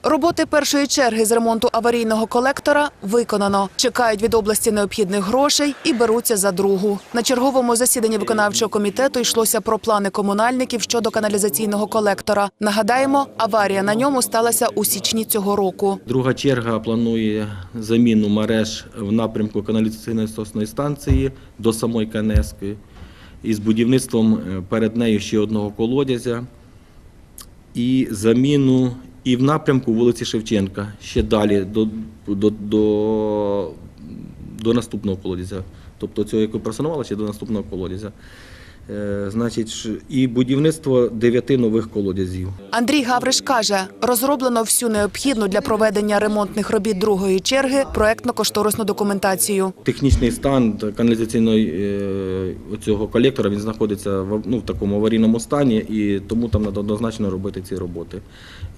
Роботи першої черги з ремонту аварійного колектора виконано. Чекають від області необхідних грошей і беруться за другу. На черговому засіданні виконавчого комітету йшлося про плани комунальників щодо каналізаційного колектора. Нагадаємо, аварія на ньому сталася у січні цього року. Друга черга планує заміну мереж в напрямку каналізаційної насосної станції до самої КНСки із будівництвом перед нею ще одного колодязя і заміну і в напрямку вулиці Шевченка, ще далі до наступного колодязя. Тобто цього, яку просунували, ще до наступного колодязя. Значить, і будівництво 9 нових колодязів. Андрій Гавриш каже, розроблено всю необхідну для проведення ремонтних робіт другої черги проєктно-кошторисну документацію. Технічний стан каналізаційного цього колектора, він знаходиться в такому аварійному стані, і тому там треба однозначно робити ці роботи,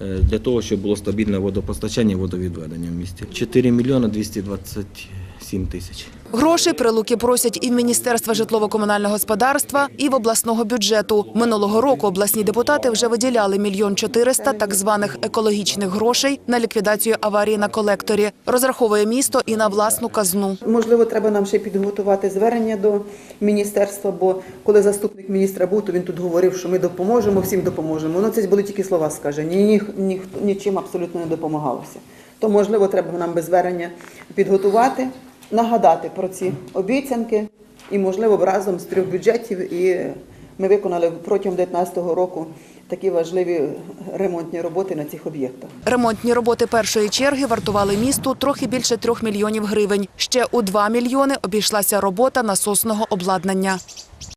для того, щоб було стабільне водопостачання і водовідведення в місті. 4 мільйони 227 тисяч. Грошей Прилуки просять і в Міністерства житлово-комунального господарства, і в обласного бюджету. Минулого року обласні депутати вже виділяли 1 мільйон 400 так званих екологічних грошей на ліквідацію аварії на колекторі. Розраховує місто і на власну казну. Можливо, треба нам ще підготувати звернення до міністерства, бо коли заступник міністра був, то він тут говорив, що ми допоможемо, всім допоможемо. Ну, це були тільки слова скажені, нічим абсолютно не допомагалося. То, можливо, треба нам без звернення підготувати, нагадати про ці обіцянки і, можливо, разом з 3 бюджетів. І ми виконали протягом 2019 року такі важливі ремонтні роботи на цих об'єктах. Ремонтні роботи першої черги вартували місту трохи більше 3 мільйонів гривень. Ще у 2 мільйони обійшлася робота насосного обладнання.